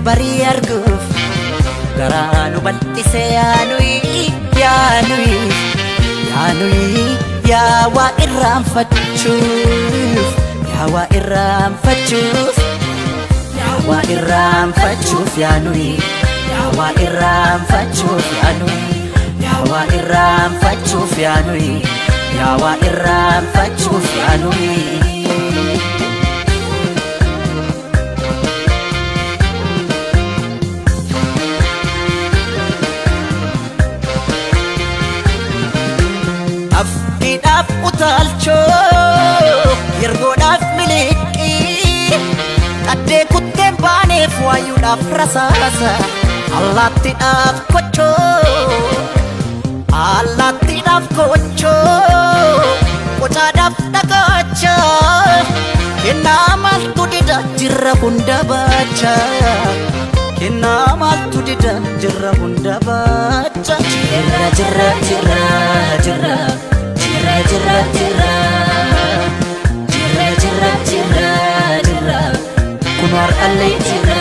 Bari arguf garanu bal'ise yaanui yaa waa irraanfachuuf yaanui Afidaf utalcho yergodaf miliki kadde kutten baanef wayudaf rasasa allatidaf kocho kochadaf dagacha kenamal tudida jirra hunda bacha jirra hunda bacha jirra Kunwar alay jirra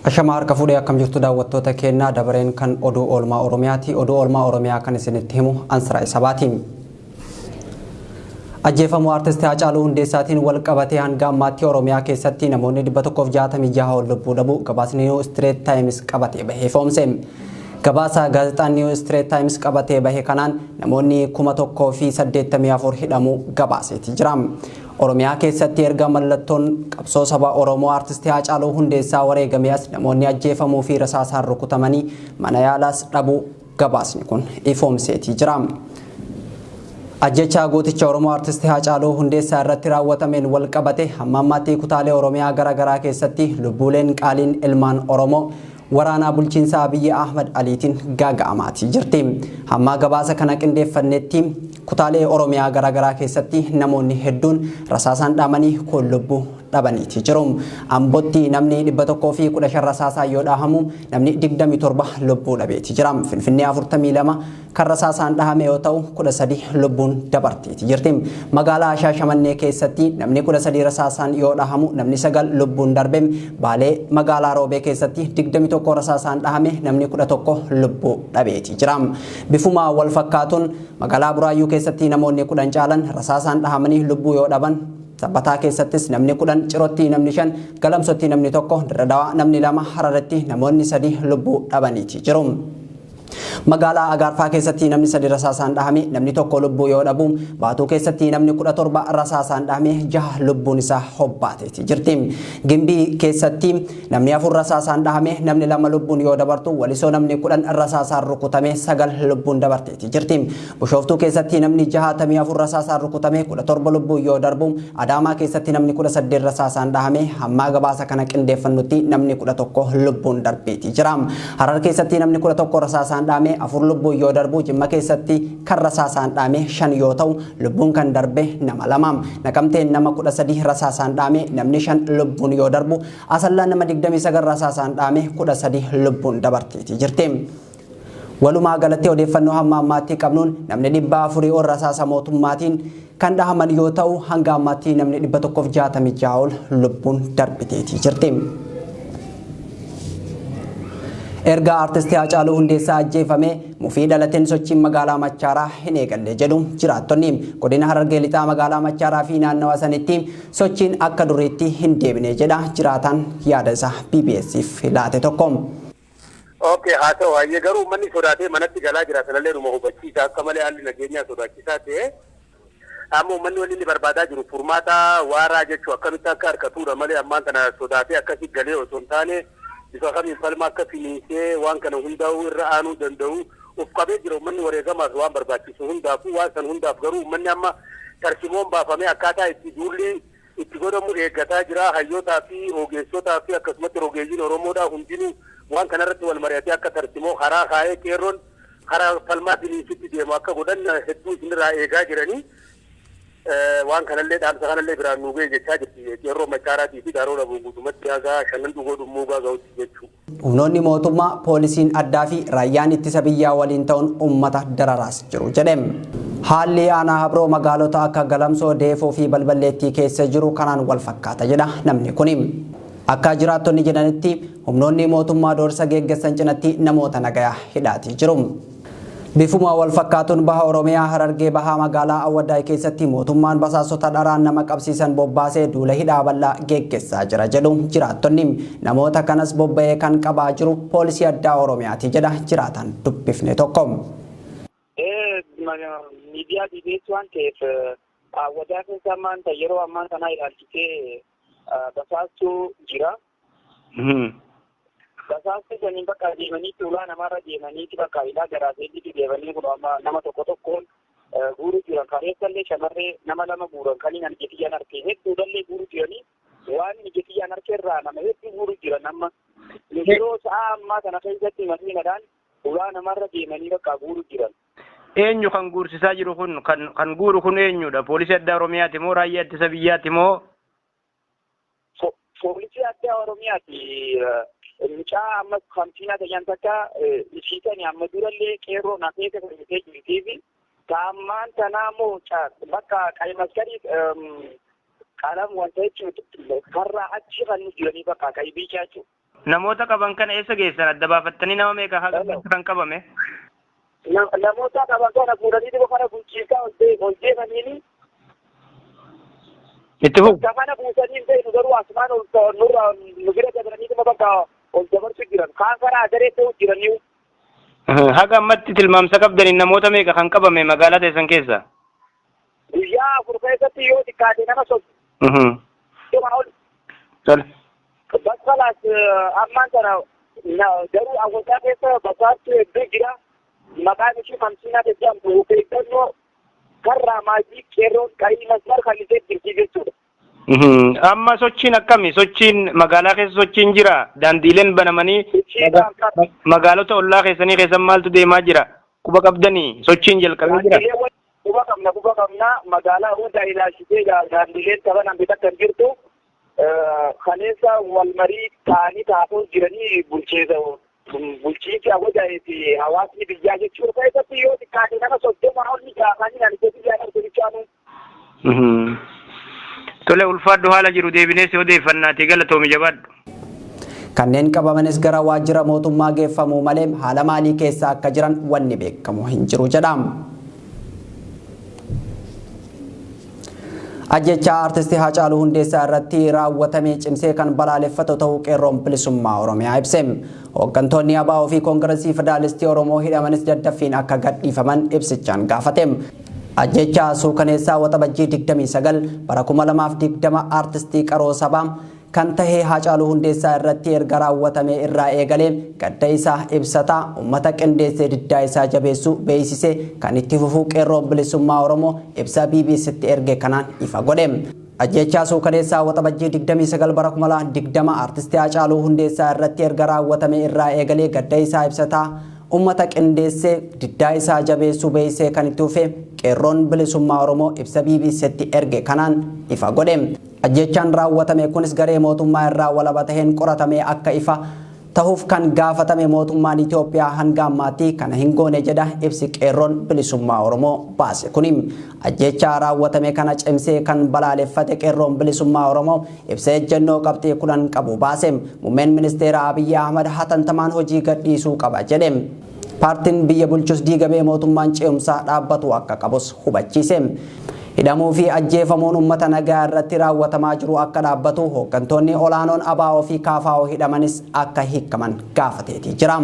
Ashamar kafuudhee akkam jirtu daawwattoota keenyaa dabareen kan oduu oolmaa Oromiyaati. Oduu oolmaa Oromiyaa kan isinitti himu Ansara Isabaatiin. Ajjeefamuu artistii Haacaaluu Hundeessaatiin wal qabatee hanga ammaatti Oromiyaa keessatti namoonni 166 ol lubbuu dhabu gabaasni New Street Times qabatee bahee foomse. Gabaasa gaazexaan New Street Times qabatee bahee kanaan namoonni 1,084 hidhamuu gabaaseeti jira. Oromiyaa keessatti erga mallattoon qabsoo saba Oromoo artistii Haacaaluu Hundeessaa wareegamees namoonni ajjeefamuu fi rasaasaan rukutamanii mana yaalaas dhabuu gabaasni kun ifoomseetii jira. Ajjechaa gooticha Oromoo artistii Haacaaluu Hundeessaa irratti raawwatameen wal qabate hamma ammaatti kutaalee Oromiyaa garaa keessatti lubbuuleen qaaliin ilmaan Oromoo waraana bulchiinsa Abiyyi Ahmad Aliitiin gaaga'amaatii jirti. Hamma gabaasa kana qindeeffannetti kutaalee Oromiyaa garaa keessatti namoonni hedduun rasaasaan dhaamanii lubbuu dhabaniiti jiru. Ambootti namni 115 rasaasaan yoo dhaahamu namni 27 lubbuu dhabeeti jira. Finfinnee 42 kan rasaasaan dhahame yoo ta'u 13 lubbuun dabarteeti jirti. Magaalaa Shaashamannee keessatti namni 13 rasaasaan yoo dhahamu namni 9 lubbuun darbe. Baalee magaalaa Roobee keessatti 21 rasaasaan dhahame namni 11 lubbuu dhabeeti jira. Bifuma wal fakkaatuun magaalaa Buraayyuu keessatti namoonni 10 caalan rasaasaan dhahamanii lubbuu yoo dhaban Sabbataa keessattis namni 10 Cirootti namni 5 Galamsootti namni 1 Dirredawaa namni 2 Hararatti namoonni 3 lubbuu dhabaniiti jiru. Magaalaa Agaarfaa keessatti namni 3 rasaasaan dhahame namni 1 lubbuu yoo dhabu Baatuu keessatti namni 17 rasaasaan dhahame 6 lubbuun isaa hobbaateeti jirti. Gimbii keessatti namni 4 rasaasaan dhahame namni 2 lubbuun yoo dabartu Walisoo namni 10 rasaasaan rukutame 9 lubbuun dabarteeti jirti. Bushooftuu keessatti namni 64 rasaasaan rukutame 17 lubbuun yoo darbu Adaamaa keessatti namni 18 rasaasaan dhahame hamma gabaasa kana qindeeffannutti namni 11 lubbuun darbeeti jira. Harar keessatti namni 11 rasaasaan dhahame 4 lubbuun yoo darbu Jimma keessatti kan rasaasaan dhahame 5 yoo ta'u lubbuun kan darbe nama 2. Naqamteen nama 13 rasaasaan dhahame namni 5 lubbuun yoo darbu Asallaan nama 29 rasaasaan dhahame 13 lubbuun dabarteeti jirti. Walumaa galatti odeeffannoo hamma ammaatti qabnuun namni 400 ol rasaasa mootummaatiin kan dhahaman yoo ta'u hanga ammaatti namni 166 ol lubbuun darbiteeti jirti. Erga artistii Haacaaluu Hundeessaa ajjeefame mufii dhalateen sochiin magaalaa Machaaraa hin eegalle jedhu jiraattonni godina Harargee Lixaa magaalaa Machaaraa fi naannawa sanitti sochiin akka duriitti hin deebine jedha jiraataan yaada isaa BBS'if laate tokko. Okay, haa ta'u hayyee garuu uummanni sodaatee manatti galaa jira sanallee dhuma hubachiisa akka malee haalli nageenyaa sodaachisaa ta'e amma uummanni waliin inni barbaadaa jiru furmaata waaraa jechuu akkamitti akka harkatuudha malee ammaan kana sodaatee akkasii galee osoo hin taane bifa kamiin falma akka finiisee waan kana hundaa'uu irra aanuu danda'u of qabee jira uummanni wareegamaas waan barbaachisu hundaafuu waan san hundaaf garuu uummanni amma tarsimoon baafamee akkaataa itti duulli itti godhamu eeggataa jira hayyootaa fi ogeessotaa fi akkasumatti rogeeyyiin Oromoodhaa hundinuu waan kanarratti wal mari'atee akka tartimoo karaa kaa'ee qeerroon karaa falmaa finiisitti deemu akka godhan hedduu isinirraa eegaa jiranii waan kanallee dhaamsa kanallee biraan nu ga'e jechaa jirti qeerroo machaaraatii fi daaroo dhabuu guutumatti hagaa shanan dhugoo dhummuu gaaga'utti jechuudha. Humnoonni mootummaa poolisiin addaa fi raayyaan ittisa biyyaa waliin ta'uun uummata dararaas jiru jedhem. Haalli aanaa Habroo magaalota akka Galamsoo, Deefoo fi Balballeettii keessa jiru kanaan wal fakkaata jedha namni kuni. Akka jiraattonni jedhanitti humnoonni mootummaa doorsa geggeessan cinatti namoota nagayaa hidhaatii jiru. Bifuma wal fakkaatuun baha Oromiyaa Harargee bahaa magaalaa Awwadaay keessatti mootummaan basaasota dharaan nama qabsiisan bobbaasee duula hidhaa bal'aa geggeessaa jira jedhu jiraattonni. Namoota kanas bobba'ee kan qabaa jiru poolisii addaa Oromiyaati jedha jiraatan dubbifne tokko. Miidiyaa DBS waan ta'eef Awwadaa keessa maanta yeroo ammaa kana ilaalchisee basaastuu jira. Basaastuu saniin bakka deemanii tuulaa namarra deemaniiti bakka hidhaa garaaseetti deemanii kun amma nama tokkoon guuruu jiran kareessallee shamarree nama lama guuran kan hin argitiyyaan argee hedduudhallee guuruu jiranii waan ijetiyyaan argeerraa nama hedduu guuruu jiran amma yeroo sa'a ammaa kana keessatti makiinadhaan tuulaa namarra deemanii bakka guuruu jiran. Eenyu kan guursisaa jiru kun kan guuru kun eenyudha? Poolisii addaa Oromiyaati moo raayyaa ittisa biyyaati moo? Poolisii addaa Oromiyaati. Mucaa amma kantiina ta'an takka ishiitanii amma durallee qeerroo nafeeta kan jirtiifi taammaan tanaa moo bakka qaymaskarii qalam wanta jechuun karraa achi kan jiranii bakka qaybiichaa jechuudha. Namoota qaban kana eessa geessan adda baafattanii nama meeqa haga kan qabame? Namoota qaban kana fuudhanii dhibba kana bulchiisaa ol deemaniini. Itti fufu. Kana buusanii hin ta'inu garuu asumaan nurra nu bira dabalanii dhimma bakka ol dabarsu jiran kaan karaa adaree ta'u jiranii. Haga ammatti tilmaamsa qabdaniin namoota meeqa kan qabame magaalaa teessan keessa? Guyyaa afur keessatti yoo xiqqaate nama Bakkalaas ammaan sana garuu Awwadaa keessa basaastuu hedduu jira. Maqaan ishii Hamsiinaa jedhamtu beekannoo karraa maajii qeerroon qarii masmar kan ishee jirti jechuudha. Amma sochiin akkami? Sochiin magaalaa keessa sochiin jira? Daandiileen banamanii magaalota ollaa keessanii keessan maaltu deemaa jira? Quba qabdanii sochiin jalqabee jira? Quba qabna magaalaa hunda ilaalchisee daandiileen taphatan bitaa kan jirtu kaleessa wal marii ta'anii taa'uu jiranii bulchiinsi Awwadaay fi hawaasni biyyaa jechuudha. Keessatti yoo xiqqaate nama 30 olni gaafanii nyaatee biyyaa argamu. Tole ulfaadhu haala jiru deebinee si odeeffannaatii galatoomi jabaadhu. Kanneen qabamanis gara waajjira mootummaa geeffamuu malee haala maalii keessa akka jiran wanni beekamu hin jiru jedhama. Ajjechaa artistii Haacaaluu Hundeessaa irratti raawwatamee cimsee kan balaaleffatu ta'uu qeerroon bilisummaa Oromiyaa ibse. Hooggantoonni ABO fi Koongireesii Federaalistii Oromoo hidhamanis daddaffiin akka gadhiifaman ibsichaan gaafate. Ajjechaa suukaneessaa waxabajjii 29 bara 2020 artistii qaroo sabaa kan tahee Haacaaluu Hundeessaa irratti erga raawwatame irraa eegalee gadda isaa ibsataa uummata qindeessee diddaa isaa jabeessuu beeksisee kan itti fufuu qeerroon bilisummaa Oromoo ibsa BBCtti erge kanaan ifa godhe. Ajjechaa suukaneessaa waxabajjii 29 bara 2020 artistii Haacaaluu Hundeessaa irratti erga raawwatame irraa eegalee gadda isaa ibsataa ummata qindeessee diddaa isaa jabeessuu beeksisee kan itti fufe qeerroon bilisummaa Oromoo ibsa BBCtti erge kanaan ifa godhe. Ajjechaan raawwatame kunis garee mootummaa irraa walaba taheen qoratamee akka ifa tahuuf kan gaafatame mootummaan Itoophiyaa hanga ammaatti kana hin goone jedha ibsi qeerroon bilisummaa Oromoo baase kuni. Ajjechaa raawwatame kana cimsee kan balaaleffate qeerroon bilisummaa Oromoo ibsa ejjennoo qabxii 10 qabu baase. Muummeen ministeera Abiyyi Ahmad hatantamaan hojii gadhiisuu qaba jedhe. Paartiin biyya bulchus diigamee mootummaan ce'umsaa dhaabbatu akka qabus hubachiise. hidhamuu fi ajjeefamuun uummata nagaa irratti raawwatamaa jiru akka dhaabbatu hooggantoonni olaanoon ABO fi KFO hidhamanis akka hiikaman gaafateeti jira.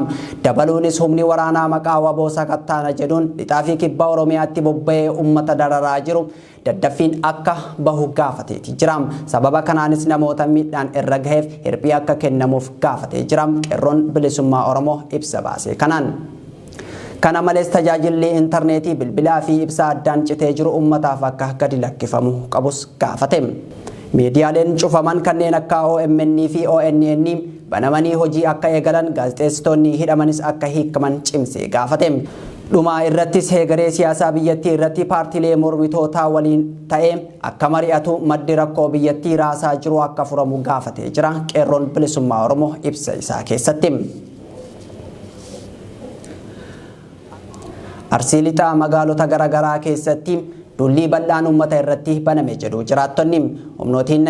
Dabaluunis humni waraanaa maqaa WBO sakattaana jedhuun lixaa fi kibba Oromiyaatti bobba'ee uummata dararaa jiru daddaffiin akka bahu gaafateeti jira. Sababa kanaanis namoota miidhaan irra gaheef hirphii akka kennamuuf gaafatee jira. Qeerroon bilisummaa Oromoo ibsa baasee kanaan. Kana malees tajaajilli intarneetii bilbilaa fi ibsaa addaan citee jiru uummataaf akka gadi lakkifamu qabus gaafate. Miidiyaaleen cufaman kanneen akka OMN fi ONN banamanii hojii akka eegalan gaazexeessitoonni hidhamanis akka hiikaman cimsee gaafate. Dhuma irrattis heegaree siyaasaa biyyattii irratti paartiilee mormitootaa waliin ta'ee akka mari'atu maddi rakkoo biyyattii raasaa jiru akka furamu gaafatee jira. Qeerroon bilisummaa Oromoo ibsa isaa keessatti. Arsii lixaa magaalota garaagaraa keessatti dullii bal'aan uummata irratti baname jedhu jiraattonni. Humnootiin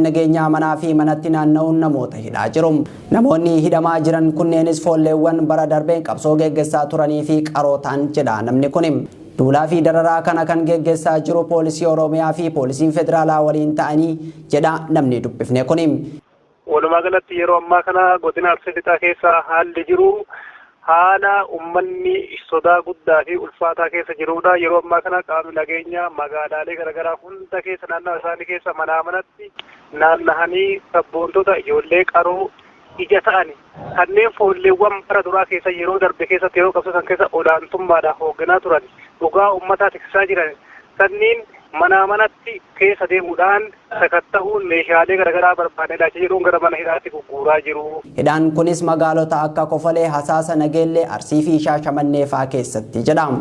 nageenyaa manaa fi manatti naanna'uun namoota hidhaa jiru. Namoonni hidhamaa jiran kunneenis foolleewwan bara darbeen qabsoo geggeessaa turanii fi qarootaan jedha namni kun. Duulaa fi dararaa kana kan geggeessaa jiru poolisii Oromiyaa fi poolisiin federaalaa waliin ta'anii jedha namni dubbifne kun. Walumaa galatti yeroo ammaa kana godina Arsii lixaa keessa haalli jiru haala ummanni sodaa guddaa fi ulfaataa keessa jirudha. Yeroo ammaa kana qaamni nageenyaa magaalaalee garaagaraa hunda keessa naannoo isaanii keessa manaa manatti naannahanii sabboontota ijoollee qaroo ija ta'ani kanneen foolleewwan bara duraa keessa yeroo darbe keessatti yeroo qabsatan keessa olaantummaadhaan hoogganaa turan dhugaa uummataa tiksaa jiran sanniin manaa manatti keessa deemuudhaan sakatta'uun meeshaalee garaagaraa barbaadanii jedhuun gara mana hidhaatti gurguraa jiru. Hidhaan kunis magaalota akka Kofalee, Hasaasa, Nageellee, Arsii fi Shaashamannee fa'aa keessatti jedhama.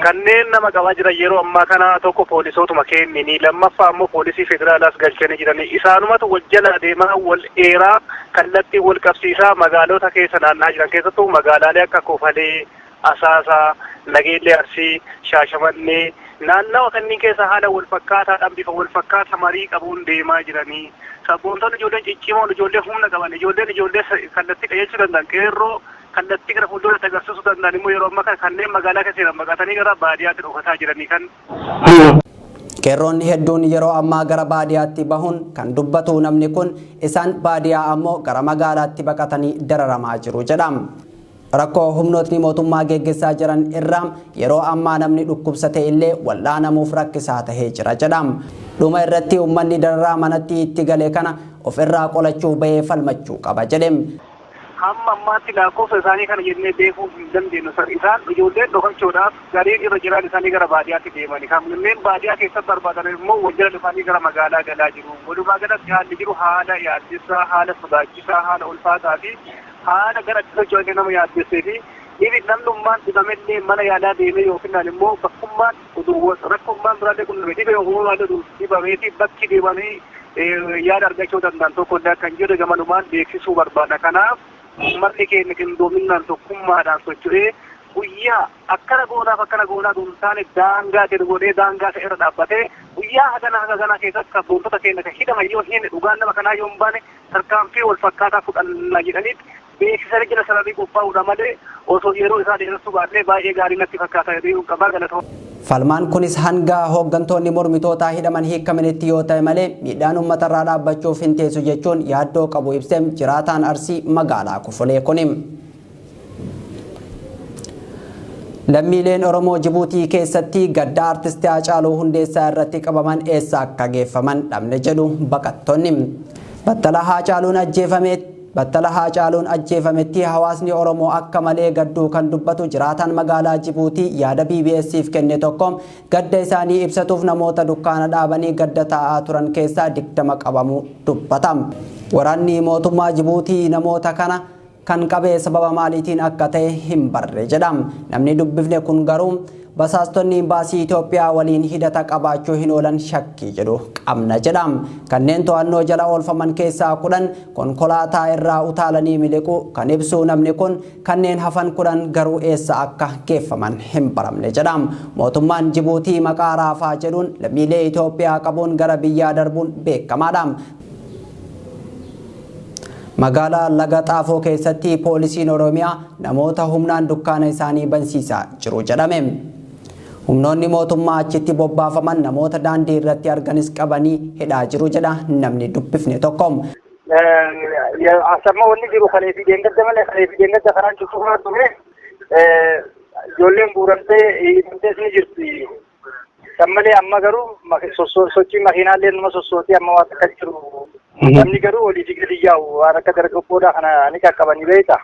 Kanneen nama qabaa jiran yeroo ammaa kana tokko poolisootuma kennini lammaffaa ammoo poolisii federaalaas galchanii jiranii isaanumatu wal jala deemaa wal eeraa kallattii wal qabsiisaa magaalota keessa naanna'aa jiran keessattuu magaalaalee akka Kofalee, Hasaasa, Nageellee, Arsii, Shaashamannee naannawa kanneen keessa haala wal fakkaataadhaan bifa wal fakkaata marii qabuun deemaa jiranii. Sabboontonni ijoolleen ciccimoon ijoollee humna qaban ijoollee kallattii qajeelchuu danda'an qeerroo kallattii gara fuulduratti agarsiisuu danda'an immoo yeroo ammaa kana kanneen magaalaa keessa baqatanii gara baadiyyaatti dhokataa jiranii kan. Qeerroonni hedduun yeroo ammaa gara baadiyyaatti bahuun kan dubbatu namni kun isaan baadiyyaa ammoo gara magaalaatti baqatanii dararamaa jiru jedhama. Rakkoo humnootni mootummaa geggeessaa jiran irraa yeroo ammaa namni dhukkubsate illee wal'aanamuuf rakkisaa tahee jira jedhama. Dhuma irratti uummanni dararaa manatti itti gale kana ofirraa qolachuu bahee falmachuu qaba jedhem. Hamma ammaatti lakkoofsa isaanii kana jennee beekuu hin dandeenyu. Isaan ijoolleen dhokachuudhaaf gareen irra jiran isaanii gara baadiyyaatti deemani. Kanneen baadiyyaa keessatti barbaadan immoo wajjira dhufanii gara magaalaa galaa jiru. Walumaa galatti haalli jiru haala yaaddessaa, haala sodaachisaa, haala ulfaataa fi haala gara socho'anii nama yaaddessee fi dhiibi namnummaan dhibamellee mana yaalaa deemee yookiin immoo bakkummaan rakkummaan biraallee qunnamee dhibee uumamaa dhibameetii bakki deemanii yaada argachuu danda'an tokko illee kan jedhu gamanumaan beeksisuu barbaada. Kanaaf uummanni keenya qindoominaan tokkummaadhaan socho'ee guyyaa akkana goonaa dhuunfaan daangaa jedhu godhee daangaa isa irra dhaabbatee guyyaa hagana keessatti sabboontota keenya kan hidhaman yoo hin dhugaan nama kanaa yoo hin baane tarkaanfii wal fakkaataa fudhanna jedhaniit beeksisanii jala sararrii qophaa'uudha malee osoo yeroo isaa dheeressuu baatee baay'ee gaarii natti fakkaata jedhee qabaa galatoo. Falmaan kunis hanga hooggantoonni mormitootaa hidhaman hiikamanitti yoo ta'e malee miidhaan uummatarraa dhaabbachuuf hin teessu jechuun yaaddoo qabu ibsem jiraataan Arsii magaalaa Kofalee kuni. Lammiileen Oromoo Jibuutii keessatti gadda artistii Haacaaluu Hundeessaa irratti qabaman eessa akka geeffaman dhabne jedhu baqattoonni. Battala Haacaaluun ajjeefametti hawaasni Oromoo akka malee gadduu kan dubbatu jiraataan magaalaa Jibuutii yaada BBS'if kenne tokko gadda isaanii ibsatuuf namoota dukkaana dhaabanii gadda taa'aa turan keessaa 20 qabamuu dubbata. Waraanni mootummaa Jibuutii namoota kana kan qabee sababa maaliitiin akka ta'e hin barre jedham. Namni dubbifne kun garuu basaastonni imbaasii Itoophiyaa waliin hidhata qabaachuu hin oolan shakkii jedhu qabna jedham. Kanneen to'annoo jala oolfaman keessaa 10 konkolaataa irraa utaalanii miliqu kan ibsu namni kun kanneen hafan 10 garuu eessa akka geeffaman hin baramne jedham. Mootummaan Jibuutii maqaa raafaa jedhuun lammiilee Itoophiyaa qabuun gara biyyaa darbuun beekamaadha. Magaalaa Laga Xaafoo keessatti poolisiin Oromiyaa namoota humnaan dukkaana isaanii bansiisaa jiru jedhame. Humnoonni mootummaa achitti bobbaafaman namoota daandii irratti arganis qabanii hidhaa jiru jedha namni dubbifne tokko. Asamma wanni jiru kalee fi deenggadda malee kalee fi deenggadda karaan cufaa ture. Ijoolleen guuramtee hidhamtees ni jirti. Sammalee amma garuu sochii makiinaallee numa sossootii amma waan akka jiru. Namni garuu olii fi gadi yaa'u waan akka dargaggoodhaa kana ni qaqqabanii beekta.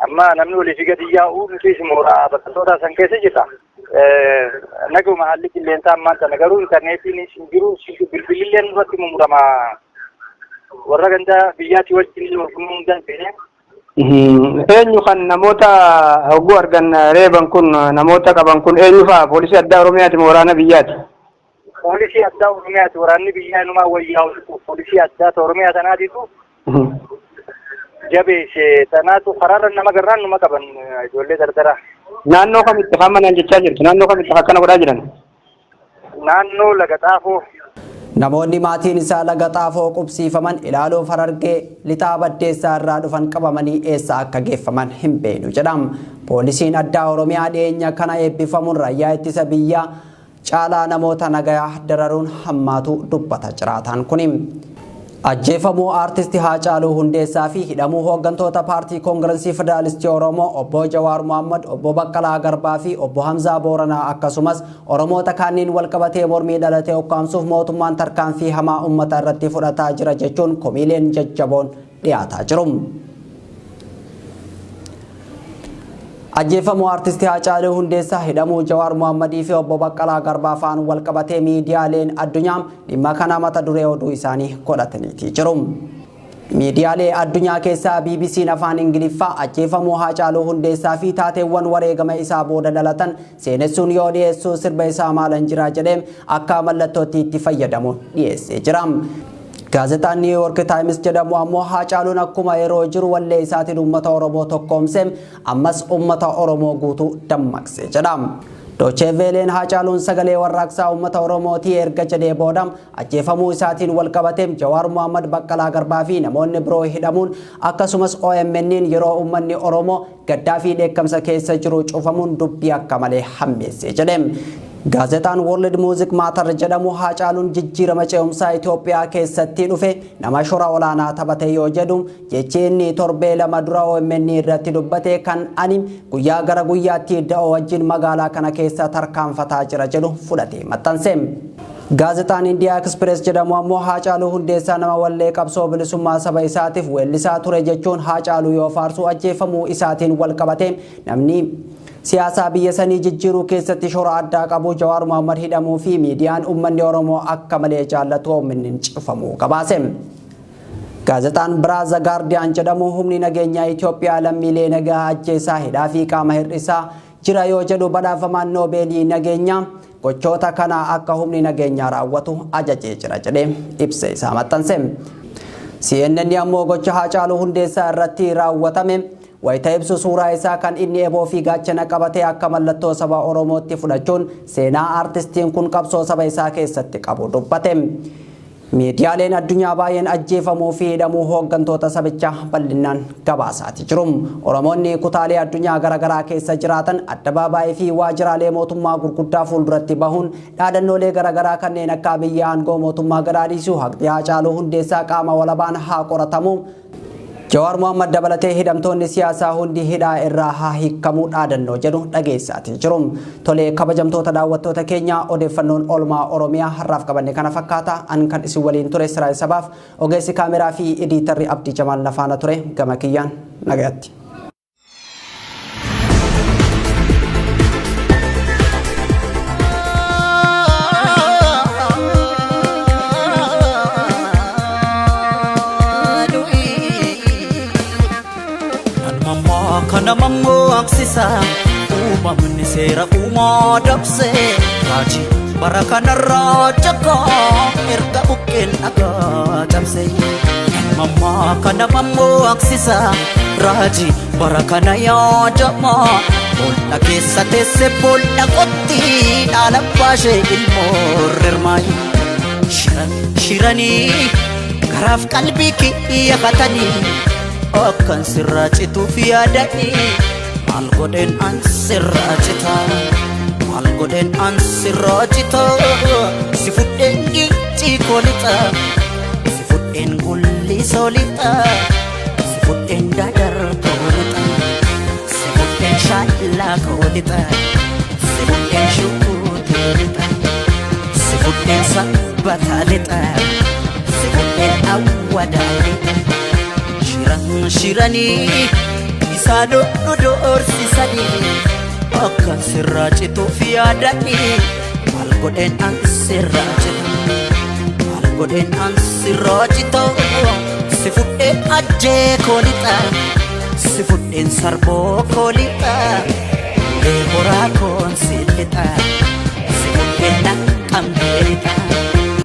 Amma namni olii fi gadi yaa'u nuti mooraa bakka san keessa jirta. Naguma haalli qilleensaa ammaan sana garuu intarneetiin hin jiru bilbilillee nurratti mumurama. Warra gandaa biyyaatti wajjin horfumuu hin dandeenye. Eenyu kan namoota hogguu argan reeban kun namoota qaban kun eenyu fa'a? Poolisii addaa Oromiyaati moo waraana biyyaati? Poolisii addaa Oromiyaati. Waraanni biyyaa inumaa wayyaa'u poolisii addaa Oromiyaa tanaatitu jabeesse tanaatu karaarra nama garraan numa qaban ijoollee dardara. Naannoo kamitti hammanan jechaa jirtu? Naannoo kamitti akkana godhaa jiran? Naannoo Laga Xaafoo. Namoonni maatiin isaa Laga Xaafoo qubsiifaman ilaaluuf Harargee lixaa Baddeessaa irraa dhufan qabamanii eessa akka geeffaman hin beeknu jedhama. Poolisiin addaa Oromiyaa dhiyeenya kana eebbifamuun raayyaa ittisa biyyaa caalaa namoota nagayaa dararuun hammaatu dubbata jiraataan kuni. Ajjeefamuu aartistii Haacaaluu Hundeessaa fi hidhamuu hooggantoota paartii Koongirensii Federaalistii Oromoo obbo Jawaar Mohaammed, obbo Baqqalaa Garbaa fi obbo Hamzaa Booranaa akkasumas Oromoota kanneen walqabatee mormii dhalatee ukkaamsuuf mootummaan tarkaanfii hamaa uummata irratti fudhataa jira jechuun komiileen jajjaboon dhiyaataa jiru. Ajjeefamuu aartistii Haacaaluu Hundeessaa hidhamuu Jawaar Mohaammadii fi obbo Baqqalaa Garbaa fa'aan walqabatee miidiyaaleen addunyaa dhimma kana mata duree oduu isaanii godhatanii jiru. Miidiyaalee addunyaa keessaa BBC'n afaan Ingiliffaa ajjeefamuu Haacaaluu Hundeessaa fi taateewwan wareegama isaa booda dhalatan seenessuun yoo dhiyeessu sirba isaa maalan jira jedhee akka mallattootti itti fayyadamuun dhiyeessee jira. Gaazexaan New York Times jedhamu ammoo Haacaaluun akkuma yeroo jiru wallee isaatiin uummata Oromoo tokkoomsee ammas uummata Oromoo guutuu dammaqsee jedha. Doochee Veeleen Haacaaluun sagalee warraaqsaa uummata Oromootii erga jedhee booda ajjeefamuu isaatiin walqabatee Jawaar Mohaammed, Baqqalaa Garbaa fi namoonni biroo hidhamuun akkasumas OMN'n yeroo uummanni Oromoo gaddaa fi dheekkamsa keessa jiru cufamuun dubbii akka malee hammeessee jedhe. Gaazexaan World Music Matter jedhamu Haacaaluun jijjiirama ce'umsaa Itoophiyaa keessatti dhufe nama shora olaanaa taphate yoo jedhu jechi inni torbee lama dura OMN irratti dubbate kan ani guyyaa gara guyyaatti da'oo wajjin magaalaa kana keessa tarkaanfataa jira jedhu fudhatee maxxanse. Gaazexaan India Express jedhamu ammoo Haacaaluu Hundeessaa nama wallee qabsoo bilisummaa saba isaatiif weellisaa ture jechuun Haacaaluu yoo faarsu ajjeefamuu isaatiin walqabate namni siyaasa biyya sanii jijjiiruu keessatti shora addaa qabu Jawaar Mohaammed hidhamuu fi miidiyaan uummanni Oromoo akka malee jaallatu OMN cufamuu gabaase. Gaazexaan Biraaza Gaardiyaan jedhamu humni nageenyaa Itoophiyaa lammiilee nagaa ajjeesaa hidhaa fi qaama hir'isaa jira yoo jedhu badhaafamaan Noobeelii nageenyaa gochoota kana akka humni nageenyaa raawwatu ajajee jira jedhee ibsa isaa maxxanse. CNN ammoo gocha Haacaaluu Hundeessaa irratti raawwatame wayita ibsu suuraa isaa kan inni eeboo fi gaachana qabatee akka mallattoo saba Oromootti fudhachuun seenaa aartistiin kun qabsoo saba isaa keessatti qabu dubbate. Miidiyaaleen addunyaa baay'een ajjeefamuu fi hidhamuu hooggantoota sabichaa bal'inaan gabaasaa jiru. Oromoonni kutaalee addunyaa garaagaraa keessa jiraatan addabaabaayii fi waajjiraalee mootummaa gurguddaa fuulduratti bahuun dhaadannoolee garaagaraa kanneen akka biyya aangoo mootummaa gadhiisuu haqni Haacaaluu Hundeessaa qaama walabaan haa qoratamu. Jawaar Mohaammed dabalatee hidhamtoonni siyaasaa hundi hidhaa irraa haa hiikamuu dhaadannoo jedhu dhageessaa jiru. Tolee kabajamtoota daawwattoota keenya odeeffannoon oolmaa Oromiyaa har'aaf qabanne kana fakkaata. An kan isin waliin ture Siraay Sabaaf ogeessi kaameraa fi ediitarri Abdii Jamaal Lafaana ture gama kiyyaan nagaatti. Kana mammoo aksisa uumamni seera uumaa dabse raajii bara kanarraa jakaa erga buqqeen dhagaa cabse. Mammaa kana mammoo aksisa raajii bara kana yaadama boolla keessa teesse boolla qotti dhaala baashee ilmoo rirmaayi. Shiranii garaaf qalbii kiyyafatanii akkan sirraa cituuf yaadanii maal godheen an sirraa citaa. maal godheen an sirraa citoo si fudheen giccii koolixa si fudheen gulli soolixa si fudheen dadar koolixa si fudheen shaallaa koolixa si fudheen shukuuteelixa si fudheen sabbataalita si fudheen awwadaalixa shiranii isaa dhodhorsisanii akka sirraa cituuf yaadanii maal godheen an sirraa citu maal godheen an sirraa citoo si fudheen ajjee koolixa si fudheen sarboo koolixa ulee horaa koon si lixa si fudheen naqqambeelixa